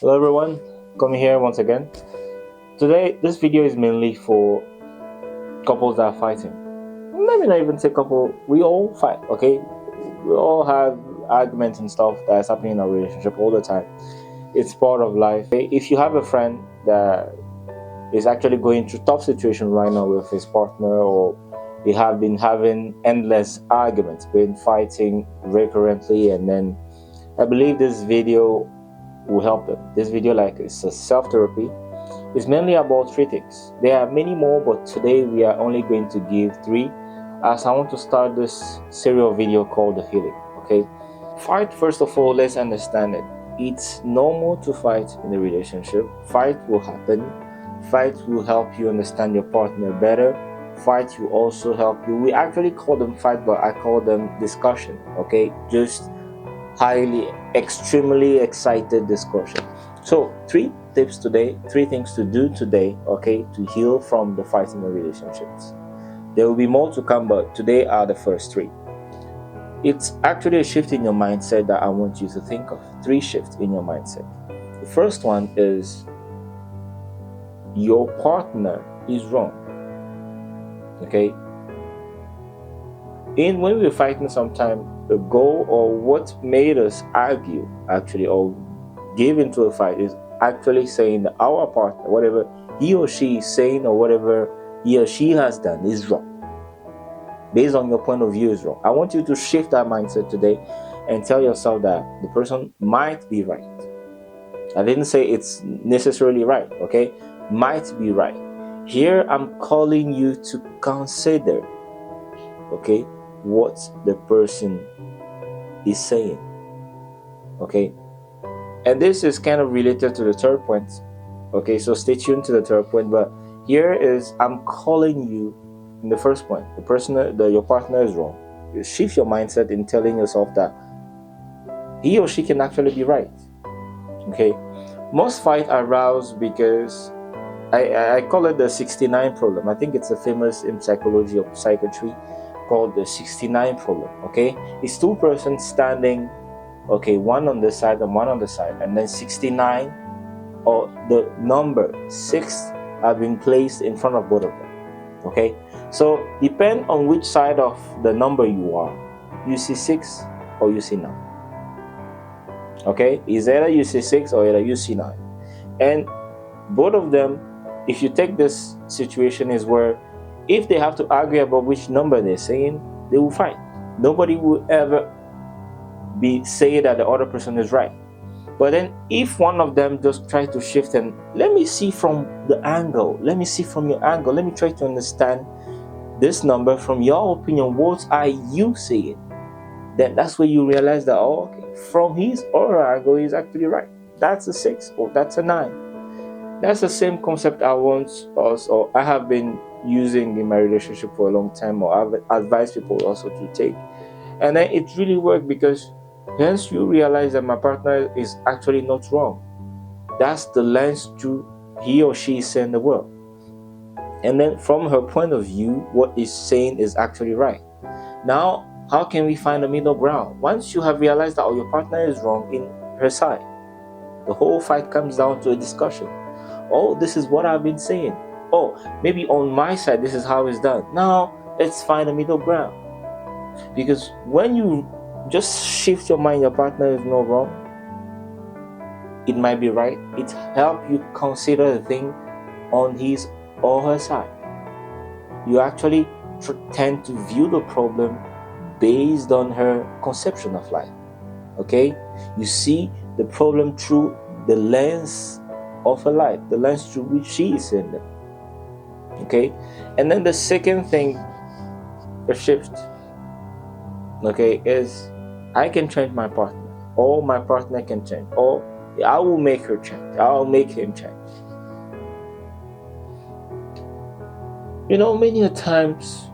Hello everyone, coming here once again. Today, this video is mainly for couples that are fighting. Maybe not even say couple, we all fight, okay? We all have arguments and stuff that's happening in our relationship all the time. It's part of life. If you have a friend that is actually going through tough situation right now with his partner, or they have been having endless arguments, been fighting recurrently, and then I believe this video will help them. This video, like, it's a self-therapy. It's mainly about three things. There are many more, but today we are only going to give three, as I want to start this serial video called the healing. Okay, fight. First of all, let's understand it. It's normal to fight in a relationship. Fight will happen. Fight will help you understand your partner better. Fight will also help you. We actually call them fight, but I call them discussion. Okay, just highly, extremely excited discussion. So, three tips today, three things to do today, okay, to heal from the fighting in relationships. There will be more to come, but today are the first three. It's actually a shift in your mindset that I want you to think of. Three shifts in your mindset. The first one is your partner is wrong. Okay? When we were fighting sometime, the goal or what made us argue actually or give into a fight is actually saying that our partner, whatever he or she is saying or whatever he or she has done is wrong. Based on your point of view is wrong. I want you to shift that mindset today and tell yourself that the person might be right. I didn't say it's necessarily right, okay? Might be right. Here I'm calling you to consider, okay, what the person is saying. Okay, and this is kind of related to the third point. Okay, so stay tuned to the third point. But here is I'm calling you in the first point. The person that your partner is wrong. You shift your mindset in telling yourself that he or she can actually be right. Okay, most fight arouse because I call it the 69 problem. I think it's a famous in psychology or psychiatry called the 69 problem. Okay, it's two persons standing, okay, one on this side and one on the side, and then 69 or the number 6 have been placed in front of both of them. Okay, so depend on which side of the number you are, you see 6 or you see 9. Okay, is either you see 6 or either you see 9, and both of them, if you take this situation, is where if they have to argue about which number they're saying, they will fight. Nobody will ever be saying that the other person is right. But then if one of them just try to shift and let me see from the angle, let me see from your angle, let me try to understand this number from your opinion, what are you saying? Then that's where you realize that, oh, okay, from his or her angle, he's actually right. That's a 6 or that's a 9. That's the same concept I want us, or I have been using in my relationship for a long time, or I've advised people also to take. And then it really worked because hence you realize that my partner is actually not wrong. That's the lens to he or she is saying the world. And then from her point of view, what is saying is actually right. Now, how can we find a middle ground? Once you have realized that your partner is wrong in her side, the whole fight comes down to a discussion. Oh, this is what I've been saying. Oh, maybe on my side, this is how it's done. Now, let's find a middle ground. Because when you just shift your mind, your partner is not wrong, it might be right. It helps you consider the thing on his or her side. You actually tend to view the problem based on her conception of life. Okay? You see the problem through the lens of her life, the lens through which she is in them. Okay? And then the second thing, a shift, okay, is I can change my partner, or my partner can change, or I will make her change, I'll make him change. You know, many a times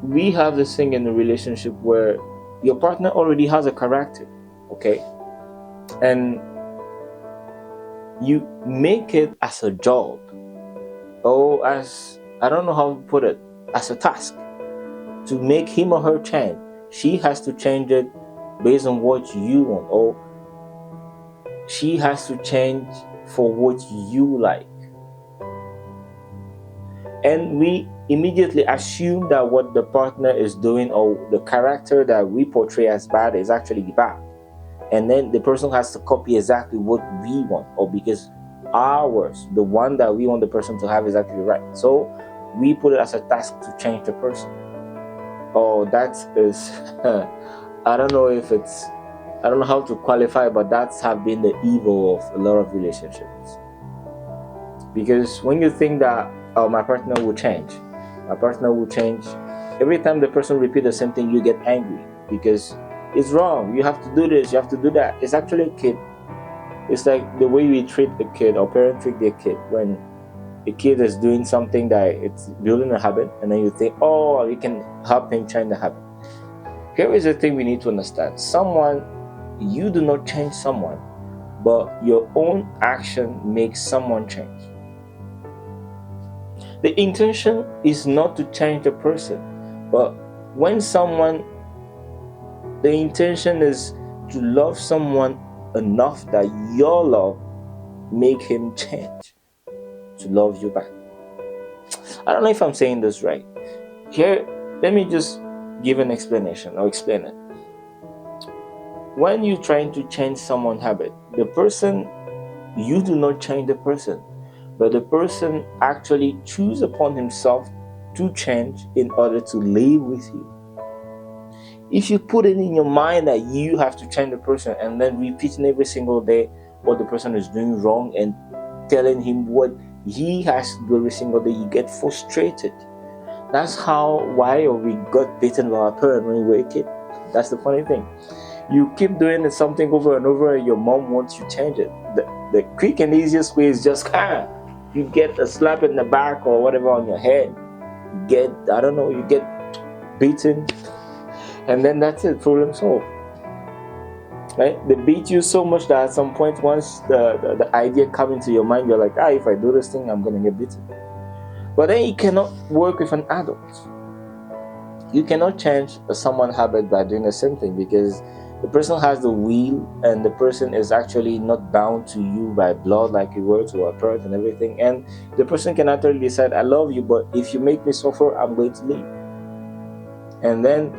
we have this thing in a relationship where your partner already has a character, okay, and you make it as a job, or as, I don't know how to put it, as a task to make him or her change. She has to change it based on what you want, or she has to change for what you like. And we immediately assume that what the partner is doing or the character that we portray as bad is actually bad. And then the person has to copy exactly what we want, or because ours, the one that we want the person to have, is actually right. So we put it as a task to change the person. Oh, that is, I don't know how to qualify, but that's have been the evil of a lot of relationships. Because when you think that, oh, my partner will change, every time the person repeats the same thing, you get angry because it's wrong. You have to do this, you have to do that. It's actually a kid. It's like the way we treat a kid, or parents treat their kid. When a kid is doing something that it's building a habit, and then you think, oh, you can help him change the habit. Here is the thing we need to understand. You do not change someone, but your own action makes someone change. The intention is not to change the person, but the intention is to love someone enough that your love make him change to love you back. I don't know if I'm saying this right. Here, let me just give an explanation or explain it. When you're trying to change someone's habit, you do not change the person, but the person actually chooses upon himself to change in order to live with you. If you put it in your mind that you have to change the person and then repeating every single day what the person is doing wrong and telling him what he has to do every single day, you get frustrated. That's why we got beaten by our parents when we were a kid. That's the funny thing. You keep doing something over and over, and your mom wants you to change it. The quick and easiest way is just you get a slap in the back or whatever on your head. You get beaten, and then that's it, problem solved. Right? They beat you so much that at some point, once the idea comes into your mind, you're like, if I do this thing, I'm going to get beaten. But then you cannot work with an adult. You cannot change someone's habit by doing the same thing, because the person has the will, and the person is actually not bound to you by blood like you were to a parent and everything. And the person can actually decide, I love you, but if you make me suffer, I'm going to leave. And then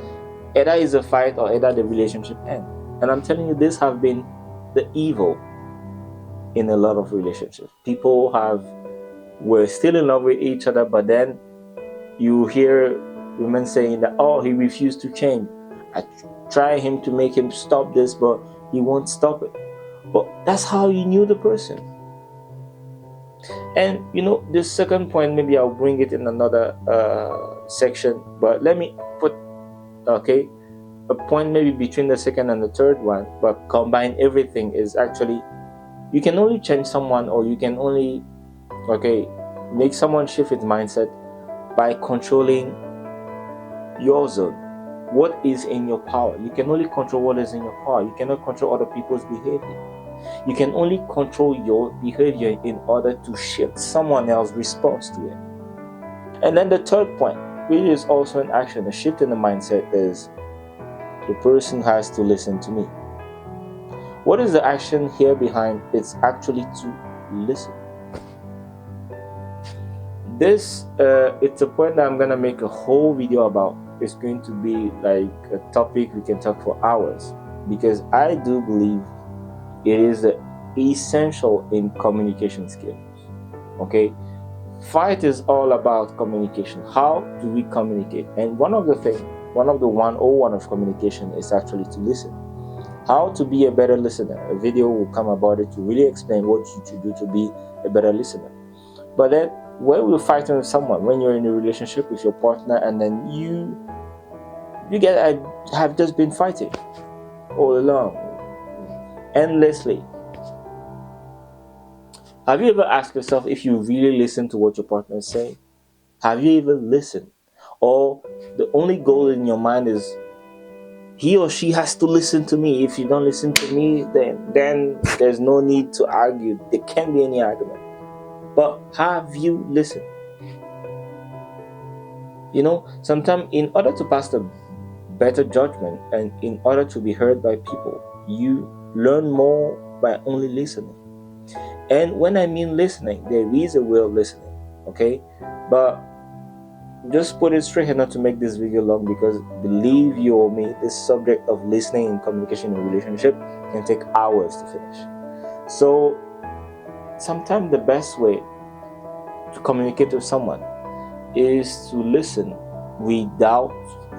either it's a fight or either the relationship ends. And I'm telling you, this have been the evil in a lot of relationships. People were still in love with each other, but then you hear women saying that, he refused to change. I try him to make him stop this, but he won't stop it. But that's how you knew the person. And this second point, maybe I'll bring it in another section, but let me put a point maybe between the second and the third one, but combine everything, is actually you can only change someone, or you can only make someone shift its mindset by controlling your zone. What is in your power? You can only control what is in your power. You cannot control other people's behavior. You can only control your behavior in order to shift someone else's response to it. And then the third point, which is also an action, a shift in the mindset, is the person has to listen to me. What is the action here behind? It's actually to listen. This it's a point that I'm gonna make a whole video about. It's going to be like a topic we can talk for hours, because I do believe it is essential in communication skills. Fight is all about communication. How do we communicate? And one of the 101 of communication is actually to listen. How to be a better listener. A video will come about it to really explain what you should do to be a better listener. But then when we're fighting with someone, when you're in a relationship with your partner, and then you have just been fighting all along, endlessly. Have you ever asked yourself if you really listen to what your partner is saying? Have you even listened? Or the only goal in your mind is he or she has to listen to me. If you don't listen to me, then there's no need to argue. There can't be any argument. But have you listened? Sometimes in order to pass the better judgment and in order to be heard by people, you learn more by only listening. And when I mean listening, there is a way of listening, okay? But just put it straight here, not to make this video long, because believe you or me, this subject of listening in communication and relationship can take hours to finish. So sometimes the best way to communicate with someone is to listen without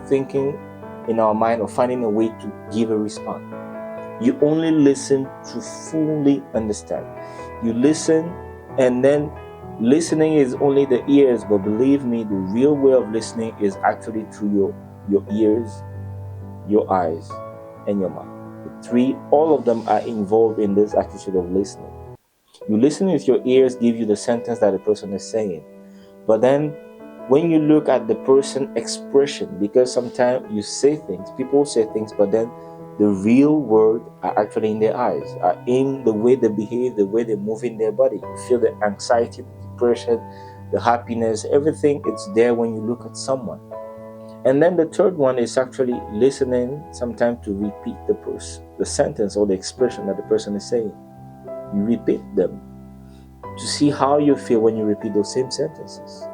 thinking in our mind or finding a way to give a response. You only listen to fully understand. You listen, and then listening is only the ears, but believe me, the real way of listening is actually through your ears, your eyes, and your mouth. The three, all of them are involved in this attitude of listening. You listen with your ears, give you the sentence that the person is saying. But then when you look at the person expression, because sometimes you say things, people say things, but then the real word are actually in their eyes, are in the way they behave, the way they move in their body. You feel the anxiety, the depression, the happiness, everything. It's there when you look at someone. And then the third one is actually listening sometimes to repeat the sentence or the expression that the person is saying. You repeat them to see how you feel when you repeat those same sentences.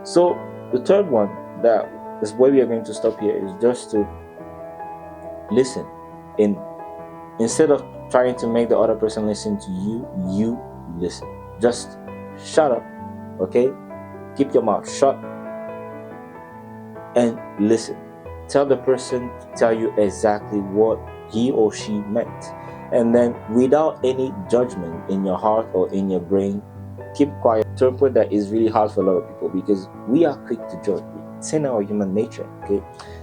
So the third one, that is where we are going to stop here, is just to listen. Instead of trying to make the other person listen to you, you listen. Just shut up, okay? Keep your mouth shut and listen. Tell the person to tell you exactly what he or she meant. And then without any judgment in your heart or in your brain, keep quiet. Interpret that is really hard for a lot of people because we are quick to judge. It's in our human nature, okay?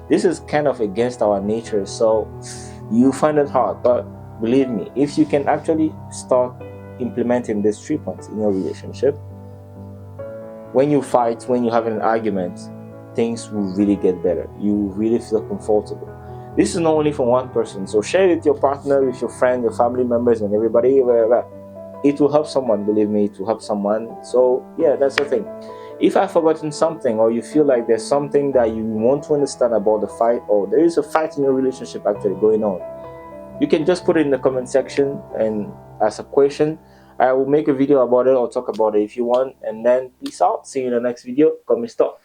This is kind of against our nature, so you find it hard. But believe me, if you can actually start implementing these 3 points in your relationship, when you fight, when you have an argument, things will really get better. You will really feel comfortable. This is not only for one person, so share it with your partner, with your friend, your family members, and everybody. It will help someone, believe me, it will help someone. So yeah, that's the thing. If I've forgotten something, or you feel like there's something that you want to understand about the fight, or there is a fight in your relationship actually going on, you can just put it in the comment section and ask a question. I will make a video about it or talk about it if you want. And then peace out. See you in the next video. Come stuff.